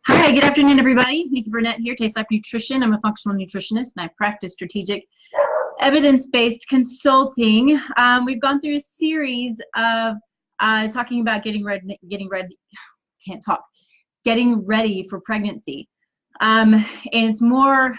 Hi, good afternoon, everybody. Nikki Burnett here, Taste Life Nutrition. I'm a functional nutritionist, and I practice strategic evidence-based consulting. We've gone through a series of talking about getting ready for pregnancy. And it's more,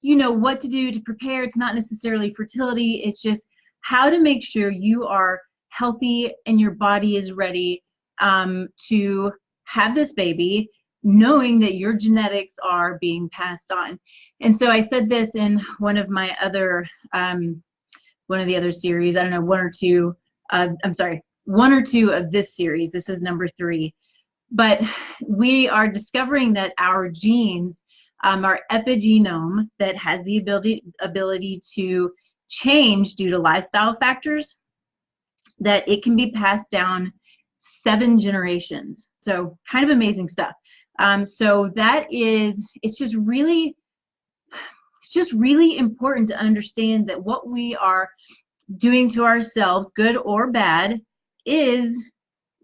what to do to prepare. It's not necessarily fertility. It's just how to make sure you are healthy and your body is ready to have this baby, knowing that your genetics are being passed on. And so I said this in one of my other, one of the other series, I don't know, one or two of this series. This is number 3. But we are discovering that our genes, our epigenome that has the ability to change due to lifestyle factors, that it can be passed down 7 generations. So kind of amazing stuff. So that is, it's just really important to understand that what we are doing to ourselves, good or bad, is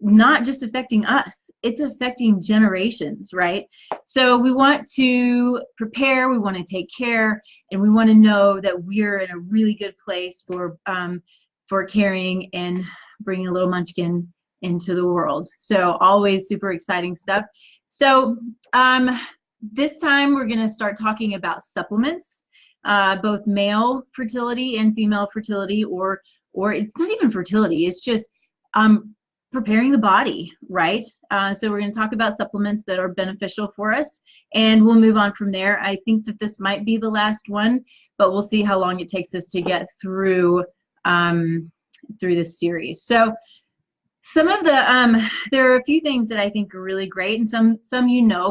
not just affecting us, it's affecting generations, right? So we want to prepare, we want to take care, and we want to know that we're in a really good place for carrying and bringing a little munchkin into the world. So always super exciting stuff. So this time we're going to start talking about supplements, both male fertility and female fertility, or it's not even fertility, it's just preparing the body, right? So we're going to talk about supplements that are beneficial for us, and we'll move on from there. I think that this might be the last one, but we'll see how long it takes us to get through this series. So some of the there are a few things that I think are really great, and some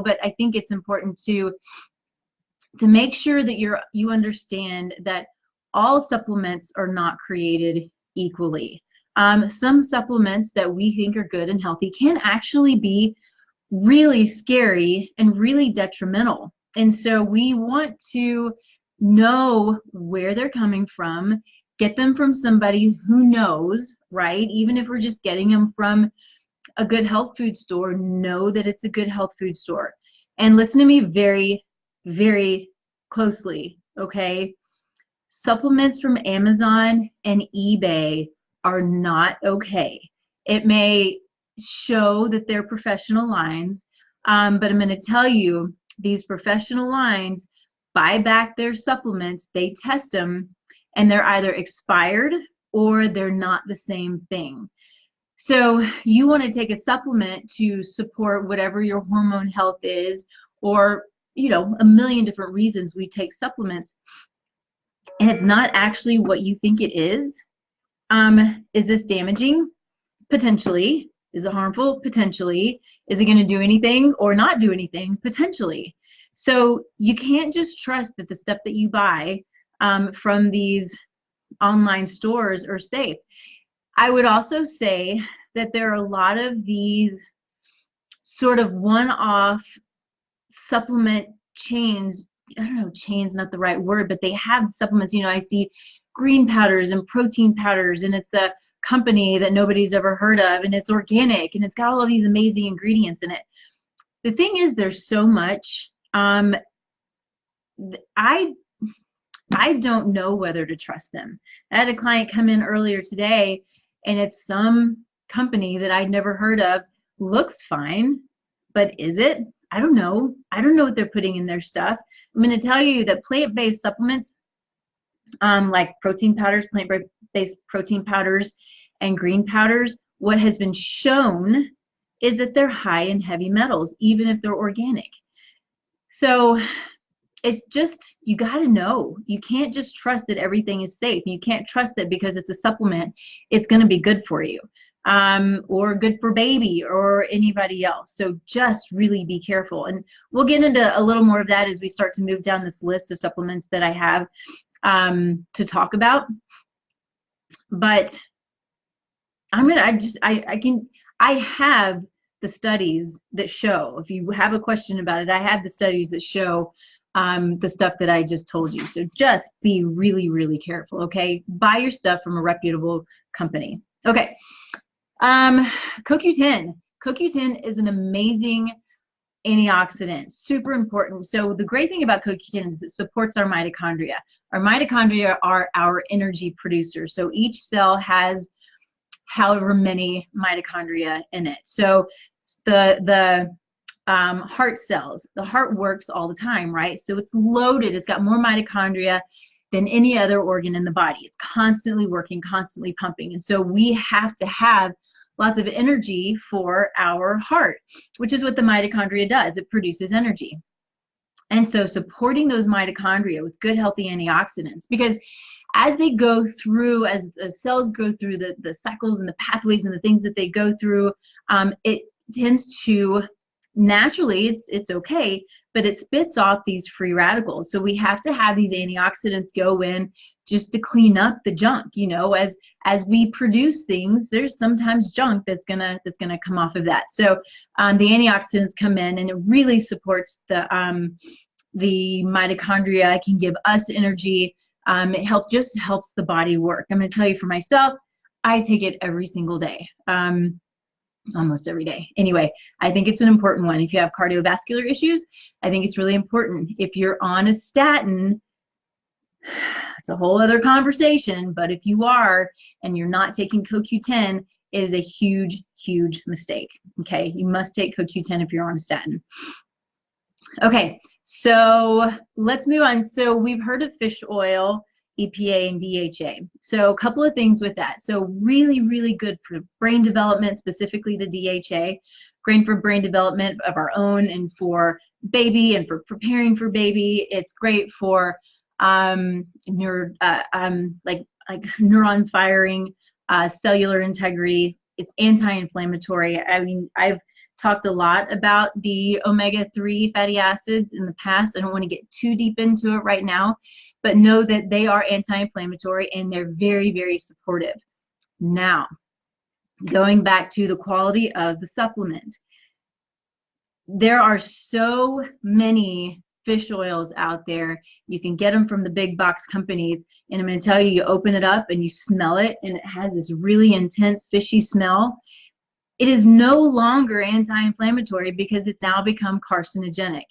but I think it's important to make sure that you understand that all supplements are not created equally. Some supplements that we think are good and healthy can actually be really scary and really detrimental. And so we want to know where they're coming from, get them from somebody who knows, right? Even if we're just getting them from a good health food store, know that it's a good health food store. And listen to me very, very closely, okay? Supplements from Amazon and eBay are not okay. It may show that they're professional lines, but I'm going to tell you, these professional lines buy back their supplements, they test them, and they're either expired or they're not the same thing. So you want to take a supplement to support whatever your hormone health is, or a million different reasons we take supplements, and it's not actually what you think it is. Is this damaging? Potentially. Is it harmful? Potentially. Is it going to do anything or not do anything? Potentially. So you can't just trust that the stuff that you buy from these online stores are safe. I would also say that there are a lot of these sort of one-off supplement chains. I don't know, chain's not the right word, but they have supplements. I see green powders and protein powders, and it's a company that nobody's ever heard of, and it's organic, and it's got all of these amazing ingredients in it. The thing is, there's so much. I don't know whether to trust them. I had a client come in earlier today, and it's some company that I'd never heard of. Looks fine, but is it? I don't know. I don't know what they're putting in their stuff. I'm going to tell you that plant-based supplements, like protein powders, plant-based protein powders, and green powders, what has been shown is that they're high in heavy metals, even if they're organic. So it's just, you got to know. You can't just trust that everything is safe. You can't trust that because it's a supplement, it's going to be good for you, or good for baby or anybody else. So just really be careful. And we'll get into a little more of that as we start to move down this list of supplements that I have to talk about. But I have the studies that show, if you have a question about it, I have the studies that show the stuff that I just told you. So just be really, really careful, okay? Buy your stuff from a reputable company. Okay, CoQ10. CoQ10 is an amazing antioxidant, super important. So the great thing about CoQ10 is it supports our mitochondria. Our mitochondria are our energy producers. So each cell has however many mitochondria in it. So the heart cells, the heart works all the time, right? So it's loaded, it's got more mitochondria than any other organ in the body. It's constantly working, constantly pumping. And so we have to have lots of energy for our heart, which is what the mitochondria does. It produces energy. And so supporting those mitochondria with good, healthy antioxidants, because as they go through, as the cells go through the cycles and the pathways and the things that they go through, it tends to naturally, it's okay, but it spits off these free radicals. So we have to have these antioxidants go in just to clean up the junk. You know, as we produce things, there's sometimes junk that's gonna come off of that. So the antioxidants come in, and it really supports the mitochondria. It can give us energy. It helps the body work. I'm going to tell you for myself, I take it every single day. Almost every day. Anyway, I think it's an important one. If you have cardiovascular issues, I think it's really important. If you're on a statin, it's a whole other conversation, but if you are and you're not taking CoQ10, it is a huge, huge mistake. Okay, you must take CoQ10 if you're on a statin. Okay, so let's move on. So we've heard of fish oil, EPA, and DHA. So a couple of things with that. So really, really good for brain development, specifically the DHA. Great for brain development of our own and for baby and for preparing for baby. It's great for like neuron firing, cellular integrity. It's anti-inflammatory. I mean, I've talked a lot about the omega-3 fatty acids in the past. I don't want to get too deep into it right now, but know that they are anti-inflammatory and they're very, very supportive. Now, going back to the quality of the supplement, there are so many fish oils out there. You can get them from the big box companies, and I'm going to tell you, you open it up and you smell it, and it has this really intense fishy smell. It is no longer anti-inflammatory because it's now become carcinogenic.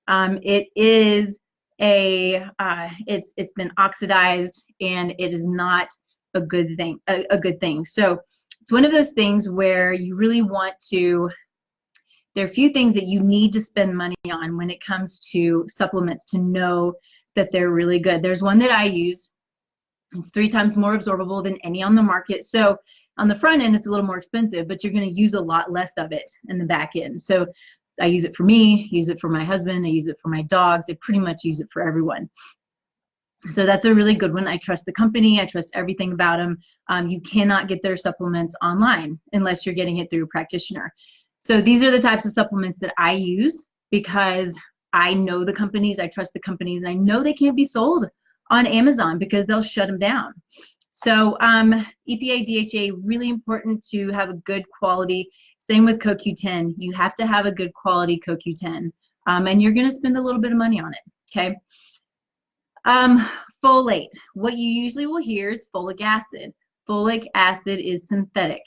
It is it's been oxidized, and it is not a good thing. A good thing. So it's one of those things where you really want to. There are a few things that you need to spend money on when it comes to supplements to know that they're really good. There's one that I use. It's 3 times more absorbable than any on the market. So on the front end, it's a little more expensive, but you're going to use a lot less of it in the back end. So I use it for me, use it for my husband, I use it for my dogs. I pretty much use it for everyone. So that's a really good one. I trust the company. I trust everything about them. You cannot get their supplements online unless you're getting it through a practitioner. So these are the types of supplements that I use because I know the companies, I trust the companies, and I know they can't be sold on Amazon because they'll shut them down. So EPA, DHA, really important to have a good quality. Same with CoQ10. You have to have a good quality CoQ10, and you're going to spend a little bit of money on it, okay? Folate. What you usually will hear is folic acid. Folic acid is synthetic.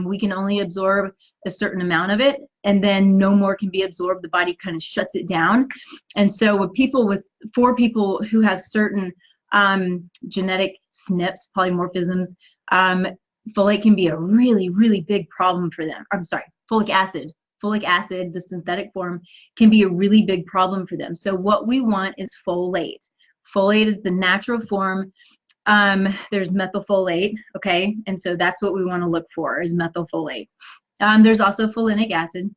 We can only absorb a certain amount of it, and then no more can be absorbed. The body kind of shuts it down. And so for people who have certain genetic SNPs, polymorphisms, folate can be a really, really big problem for them. I'm sorry, folic acid. Folic acid, the synthetic form, can be a really big problem for them. So what we want is folate. Folate is the natural form. There's methylfolate, okay? And so that's what we want to look for is methylfolate. There's also folinic acid.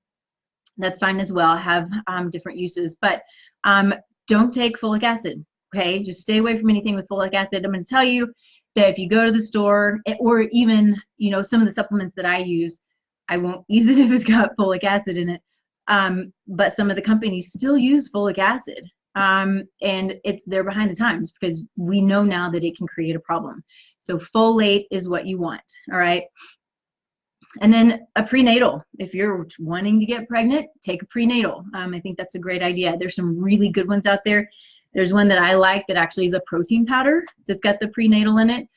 That's fine as well, have different uses, but don't take folic acid, okay? Just stay away from anything with folic acid. I'm going to tell you that if you go to the store, or even, you know, some of the supplements that I use, I won't use it if it's got folic acid in it, but some of the companies still use folic acid. And they're behind the times because we know now that it can create a problem. So folate is what you want, all right? And then a prenatal. If you're wanting to get pregnant, take a prenatal. I think that's a great idea. There's some really good ones out there. There's one that I like that actually is a protein powder that's got the prenatal in it.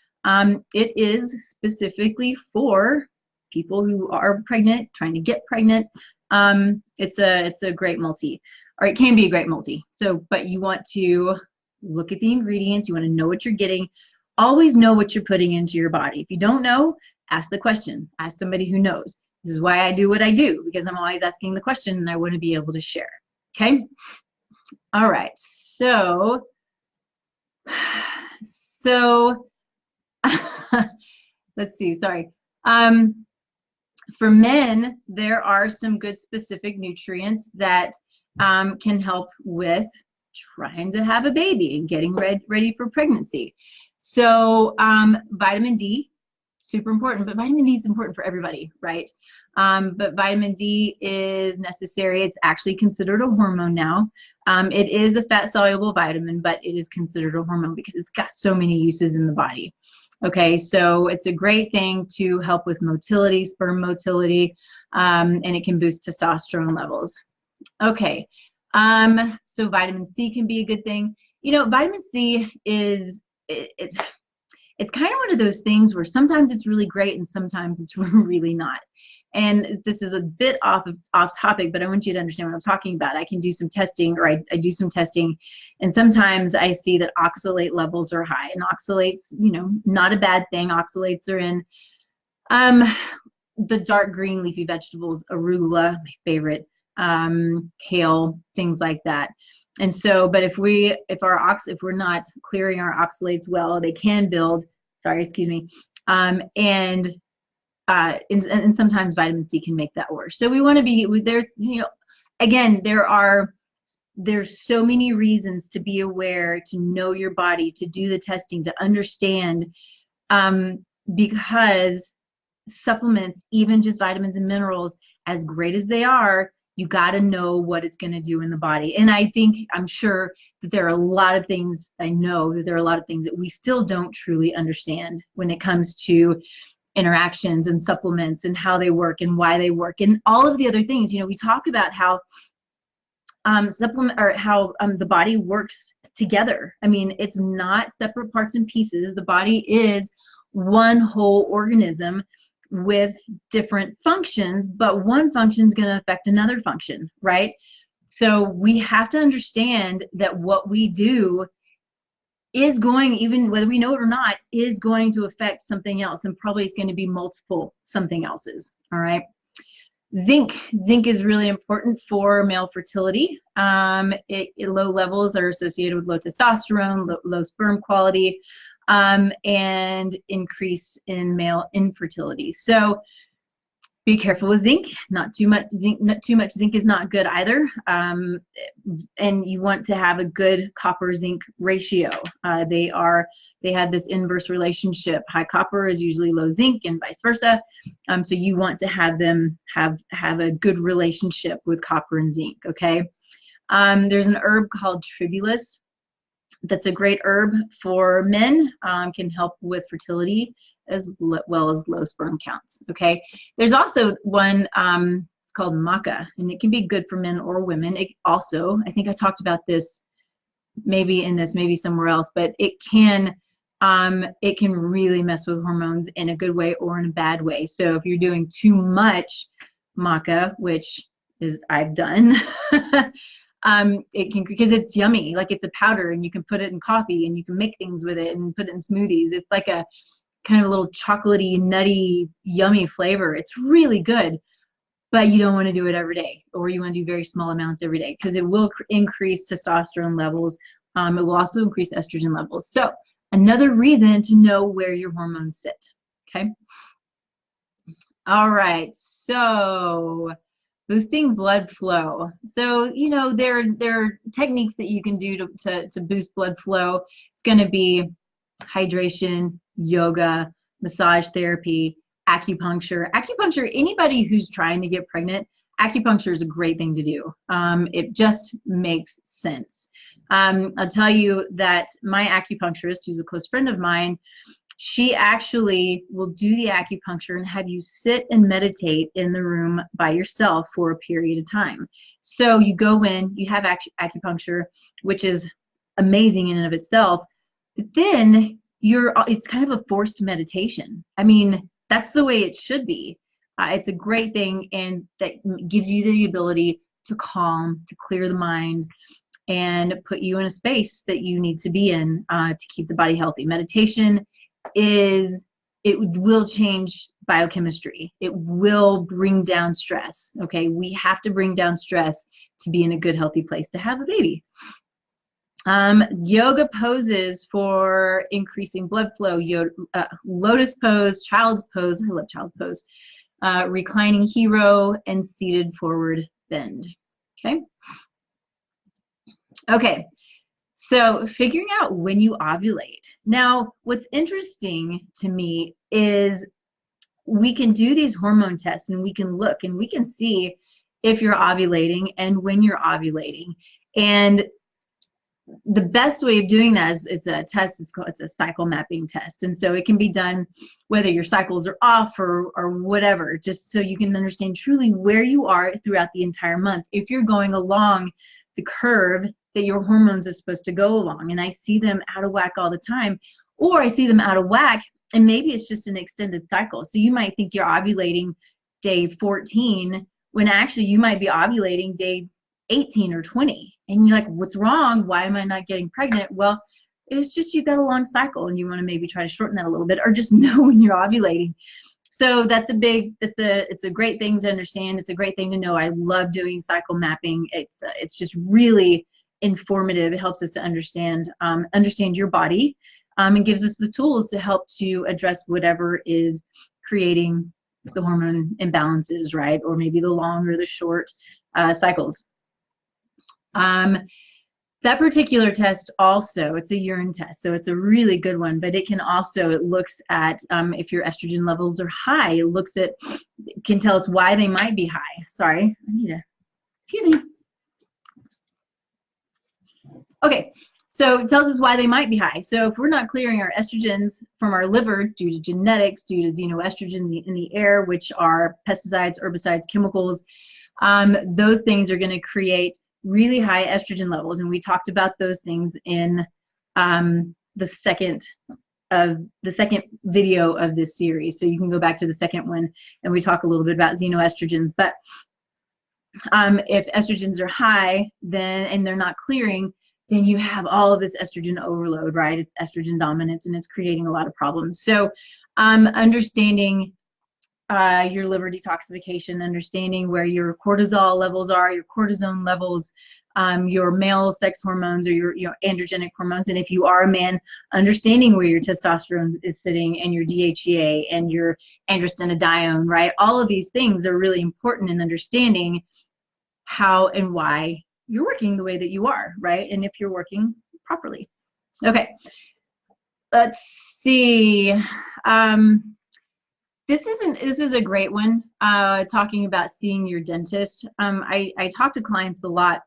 It is specifically for people who are pregnant, trying to get pregnant. It's a great multi, or it can be a great multi. So, but you want to look at the ingredients. You want to know what you're getting. Always know what you're putting into your body. If you don't know, ask the question. Ask somebody who knows. This is why I do what I do, because I'm always asking the question and I want to be able to share. Okay. All right. So let's see. Sorry. For men, there are some good specific nutrients that can help with trying to have a baby and getting ready for pregnancy. So vitamin D, super important, but vitamin D is important for everybody, right? But vitamin D is necessary. It's actually considered a hormone now. It is a fat-soluble vitamin, but it is considered a hormone because it's got so many uses in the body. Okay, so it's a great thing to help with motility, sperm motility, and it can boost testosterone levels. Okay, so vitamin C can be a good thing. You know, vitamin C is, it's kind of one of those things where sometimes it's really great and sometimes it's really not. And this is a bit off topic, but I want you to understand what I'm talking about. I can do some testing, or I do some testing, and sometimes I see that oxalate levels are high. And oxalates, you know, not a bad thing. Oxalates are in the dark green leafy vegetables, arugula, my favorite, kale, things like that. And so, but if we're not clearing our oxalates well, they can build. Sorry, excuse me. And sometimes vitamin C can make that worse. So we want to be there. You know, again, there's so many reasons to be aware, to know your body, to do the testing, to understand, because supplements, even just vitamins and minerals, as great as they are, you got to know what it's going to do in the body. And I'm sure that there are a lot of things, I know that there are a lot of things that we still don't truly understand when it comes to interactions and supplements and how they work and why they work and all of the other things. You know, we talk about how the body works together. I mean, it's not separate parts and pieces. The body is one whole organism with different functions, but one function is going to affect another function, right? So we have to understand that what we do is going, even whether we know it or not, is going to affect something else, and probably it's going to be multiple something else's. All right. Zinc is really important for male fertility. Low levels are associated with low testosterone, low sperm quality, and increase in male infertility. So be careful with zinc. Not too much zinc is not good either. And you want to have a good copper zinc ratio. They have this inverse relationship. High copper is usually low zinc, and vice versa. So you want to have them have a good relationship with copper and zinc. Okay. There's an herb called tribulus. That's a great herb for men. Can help with fertility as well as low sperm counts. Okay. There's also one, it's called maca, and it can be good for men or women. It also, I think I talked about this maybe somewhere else, but it can really mess with hormones in a good way or in a bad way. So if you're doing too much maca, which is I've done, it can, because it's yummy, like it's a powder, and you can put it in coffee and you can make things with it and put it in smoothies. It's like a kind of a little chocolatey, nutty, yummy flavor. It's really good, but you don't want to do it every day, or you want to do very small amounts every day, because it will increase testosterone levels. It will also increase estrogen levels. So another reason to know where your hormones sit. Okay. All right. So boosting blood flow. So, you know, there are techniques that you can do to boost blood flow. It's going to be hydration, yoga, massage therapy, acupuncture. Anybody who's trying to get pregnant, acupuncture is a great thing to do. It just makes sense. I'll tell you that my acupuncturist, who's a close friend of mine, she actually will do the acupuncture and have you sit and meditate in the room by yourself for a period of time. So you go in, you have acupuncture, which is amazing in and of itself, but then it's kind of a forced meditation. I mean, that's the way it should be. It's a great thing, and that gives you the ability to calm, to clear the mind, and put you in a space that you need to be in to keep the body healthy. Meditation it will change biochemistry. It will bring down stress. Okay, we have to bring down stress to be in a good, healthy place to have a baby. Yoga poses for increasing blood flow. Lotus pose, child's pose. I love child's pose. Reclining hero, and seated forward bend. Okay. Okay. So figuring out when you ovulate. Now, what's interesting to me is we can do these hormone tests, and we can look and we can see if you're ovulating and when you're ovulating. And the best way of doing that is it's a test. It's a cycle mapping test, and so it can be done whether your cycles are off or whatever, just so you can understand truly where you are throughout the entire month. If you're going along the curve that your hormones are supposed to go along, and I see them out of whack all the time, or I see them out of whack, and maybe it's just an extended cycle. So you might think you're ovulating day 14 when actually you might be ovulating day 18 or 20, and you're like, what's wrong? Why am I not getting pregnant? Well, it's just you've got a long cycle, and you want to maybe try to shorten that a little bit, or just know when you're ovulating. So it's a great thing to understand. It's a great thing to know. I love doing cycle mapping. It's just really informative. It helps us to understand your body, and gives us the tools to help to address whatever is creating the hormone imbalances, right? Or maybe the long or the short cycles. That particular test also, it's a urine test, so it's a really good one, but it looks at if your estrogen levels are high. It can tell us why they might be high. Sorry, excuse me. Okay, so it tells us why they might be high. So if we're not clearing our estrogens from our liver due to genetics, due to xenoestrogen in the air, which are pesticides, herbicides, chemicals, those things are going to create really high estrogen levels, and we talked about those things in the second video of this series. So you can go back to the second one, and we talk a little bit about xenoestrogens. But if estrogens are high, and they're not clearing, then you have all of this estrogen overload, right? It's estrogen dominance, and it's creating a lot of problems. So understanding your liver detoxification, understanding where your cortisol levels are, your cortisone levels, your male sex hormones, or your androgenic hormones, and if you are a man, understanding where your testosterone is sitting, and your DHEA and your androstenedione, right? All of these things are really important in understanding how and why you're working the way that you are, right? And if you're working properly. Okay, let's see. This is a great one, talking about seeing your dentist. I talk to clients a lot,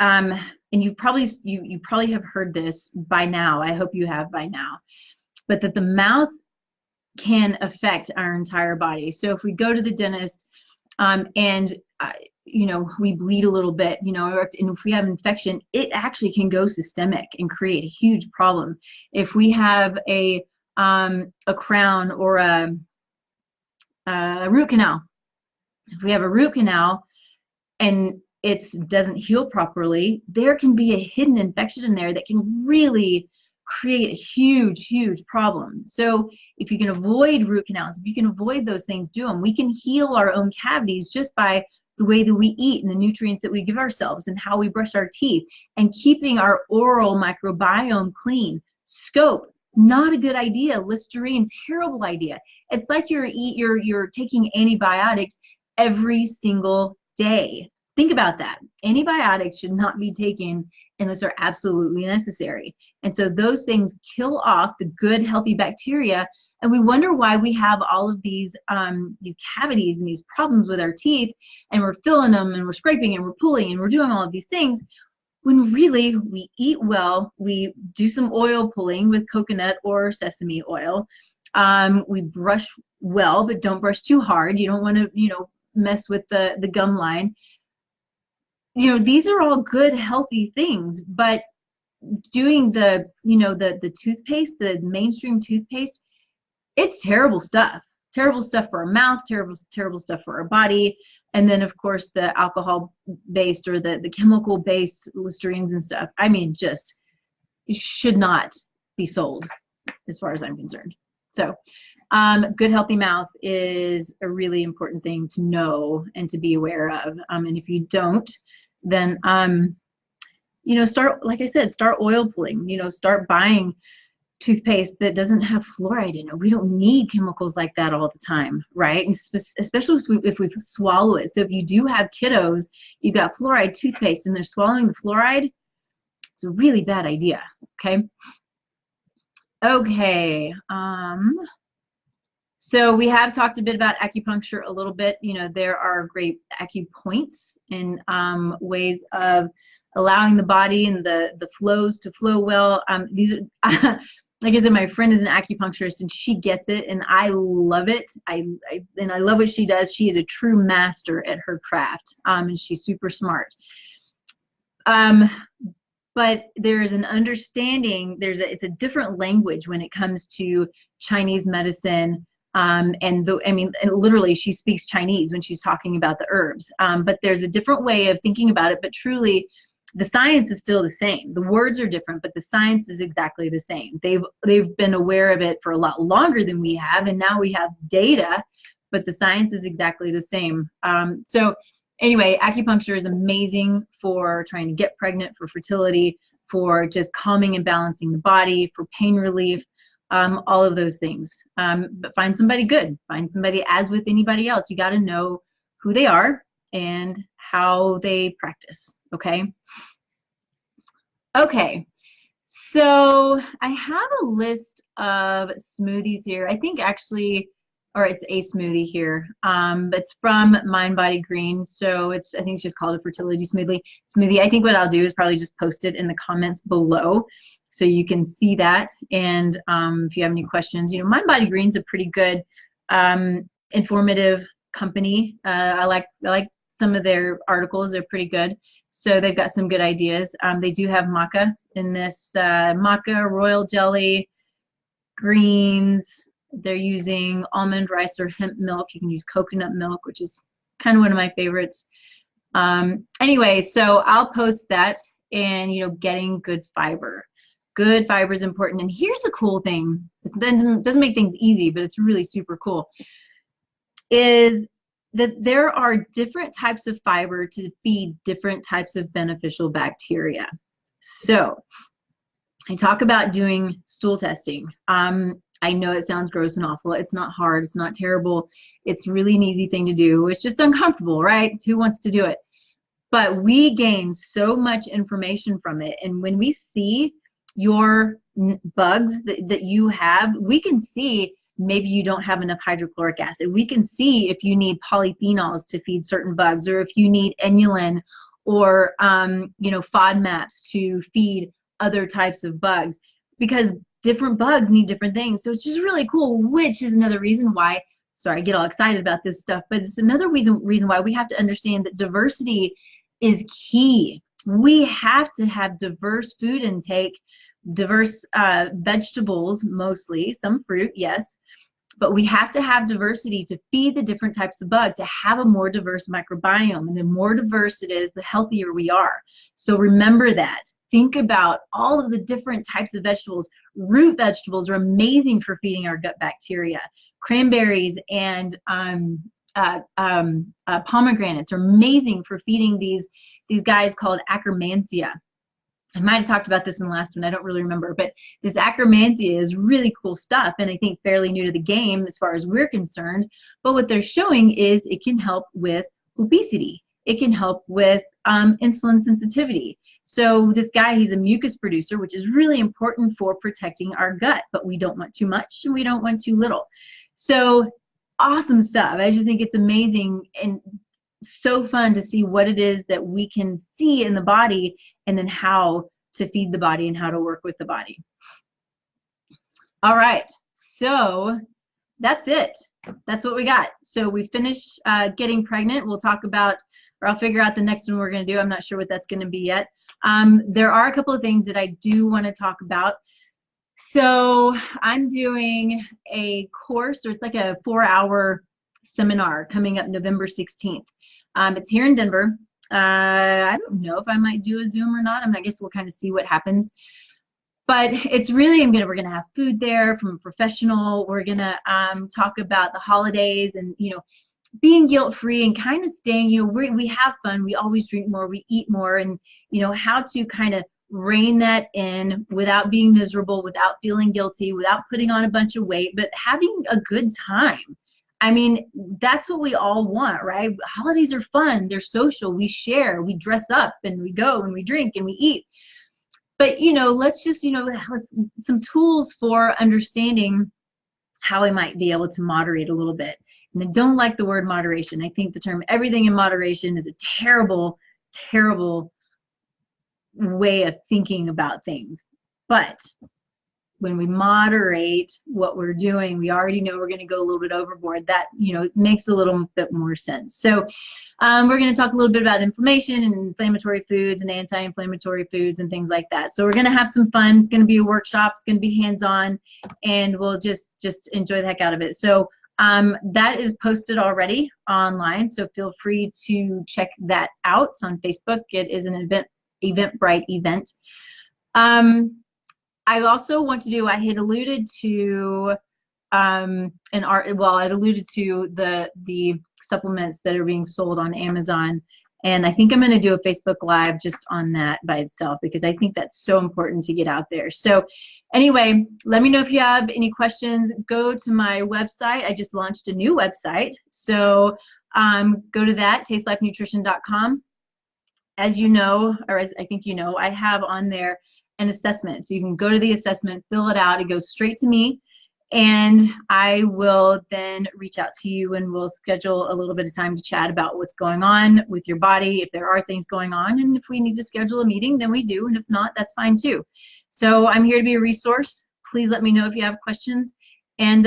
and you probably have heard this by now. I hope you have by now, but that the mouth can affect our entire body. So if we go to the dentist, and we bleed a little bit, or if we have infection, it actually can go systemic and create a huge problem. If we have a crown or a root canal, if we have a root canal and it doesn't heal properly, there can be a hidden infection in there that can really create a huge problem. So if you can avoid root canals, if you can avoid those things, do them. We can heal our own cavities just by the way that we eat and the nutrients that we give ourselves and how we brush our teeth and keeping our oral microbiome clean. Scope, not a good idea. Listerine, terrible idea. It's like you're taking antibiotics every single day. Think about that. Antibiotics should not be taken unless they're absolutely necessary. And so those things kill off the good, healthy bacteria. And we wonder why we have all of these cavities and these problems with our teeth, and we're filling them, and we're scraping, and we're pulling, and we're doing all of these things, when really we eat well, we do some oil pulling with coconut or sesame oil. We brush well, but don't brush too hard. You don't want to, mess with the gum line. These are all good, healthy things, but doing the toothpaste, the mainstream toothpaste, it's terrible stuff. terrible stuff for our mouth, terrible stuff for our body. And then of course the alcohol based or the chemical based Listerines and stuff, I mean, just should not be sold as far as I'm concerned. So good healthy mouth is a really important thing to know and to be aware of. And if you don't, then you know, start, like I said, start oil pulling, you know, start buying toothpaste that doesn't have fluoride in it. We don't need chemicals like that all the time, right? And especially if we swallow it. So if you do have kiddos, you've got fluoride toothpaste and they're swallowing the fluoride, it's a really bad idea, okay? Okay, so we have talked a bit about acupuncture a little bit. You know, there are great acupoints and ways of allowing the body and the flows to flow well. These are, like I said, my friend is an acupuncturist and she gets it, and I love it. And I love what she does. She is a true master at her craft, and she's super smart. But there's an understanding. It's a different language when it comes to Chinese medicine. And literally she speaks Chinese when she's talking about the herbs. But there's a different way of thinking about it. But truly, the science is still the same. The words are different, but the science is exactly the same. They've been aware of it for a lot longer than we have, and now we have data, but the science is exactly the same. So anyway, acupuncture is amazing for trying to get pregnant, for fertility, for just calming and balancing the body, for pain relief, all of those things. But find somebody good. Find somebody, as with anybody else, you got to know who they are and how they practice, okay? Okay, so I have a list of smoothies here. I think actually, or it's a smoothie here. It's from Mind Body Green. So I think it's just called a fertility smoothie. I think what I'll do is probably just post it in the comments below so you can see that. And if you have any questions, you know, Mind Body Green's a pretty good, informative company. I like some of their articles. They're pretty good. So they've got some good ideas. They do have maca in this, maca, royal jelly, greens. They're using almond, rice, or hemp milk. You can use coconut milk, which is kind of one of my favorites. Anyway, so I'll post that. And, you know, getting good fiber. Good fiber is important. And here's the cool thing. It doesn't make things easy, but it's really super cool. Is that there are different types of fiber to feed different types of beneficial bacteria. So I talk about doing stool testing. I know it sounds gross and awful. It's not hard. It's not terrible. It's really an easy thing to do. It's just uncomfortable, right? Who wants to do it? But we gain so much information from it. And when we see your bugs that you have, we can see maybe you don't have enough hydrochloric acid. We can see if you need polyphenols to feed certain bugs, or if you need inulin or you know, FODMAPs to feed other types of bugs, because different bugs need different things. So it's just really cool, which is another reason why, sorry, I get all excited about this stuff, but it's another reason why we have to understand that diversity is key. We have to have diverse food intake, diverse vegetables, mostly, some fruit, yes, but we have to have diversity to feed the different types of bugs, to have a more diverse microbiome. And the more diverse it is, the healthier we are. So remember that. Think about all of the different types of vegetables. Root vegetables are amazing for feeding our gut bacteria. Cranberries and pomegranates are amazing for feeding these guys called Akkermansia. I might have talked about this in the last one. I don't really remember, but this Akkermansia is really cool stuff, and I think fairly new to the game as far as we're concerned. But what they're showing is it can help with obesity. It can help with insulin sensitivity. So this guy, he's a mucus producer, which is really important for protecting our gut, but we don't want too much and we don't want too little. So awesome stuff. I just think it's amazing and so fun to see what it is that we can see in the body, and then how to feed the body and how to work with the body. All right, so that's it. That's what we got. So we finished getting pregnant. We'll talk about, or I'll figure out the next one we're going to do. I'm not sure what that's going to be yet. There are a couple of things that I do want to talk about. So I'm doing a course, or it's like a 4-hour seminar coming up November 16th. It's here in Denver. I don't know if I might do a Zoom or not. I guess we'll kind of see what happens. But it's really, we're gonna have food there from a professional. We're gonna talk about the holidays and being guilt-free and kind of staying, we have fun. We always drink more, we eat more, and how to kind of rein that in without being miserable, without feeling guilty, without putting on a bunch of weight, but having a good time. I mean, that's what we all want, right? Holidays are fun, they're social, we share, we dress up and we go and we drink and we eat. But let's just let's some tools for understanding how we might be able to moderate a little bit. And I don't like the word moderation. I think the term everything in moderation is a terrible, terrible way of thinking about things. But when we moderate what we're doing, we already know we're going to go a little bit overboard. That it makes a little bit more sense. So we're going to talk a little bit about inflammation and inflammatory foods and anti-inflammatory foods and things like that. So we're going to have some fun. It's going to be a workshop. It's going to be hands-on, and we'll just enjoy the heck out of it. So that is posted already online, so feel free to check that out. It's on Facebook. It is an Eventbrite event. I also want to do, I had alluded to I'd alluded to the supplements that are being sold on Amazon, and I think I'm going to do a Facebook Live just on that by itself, because I think that's so important to get out there. So anyway, let me know if you have any questions. Go to my website. I just launched a new website, so go to that, tastelifenutrition.com. As you know, or as I think you know, I have on there an assessment. So you can go to the assessment, fill it out, it goes straight to me, and I will then reach out to you and we'll schedule a little bit of time to chat about what's going on with your body, if there are things going on, and if we need to schedule a meeting, then we do, and if not, that's fine too. So I'm here to be a resource. Please let me know if you have questions, and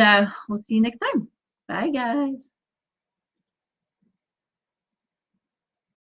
we'll see you next time. Bye, guys.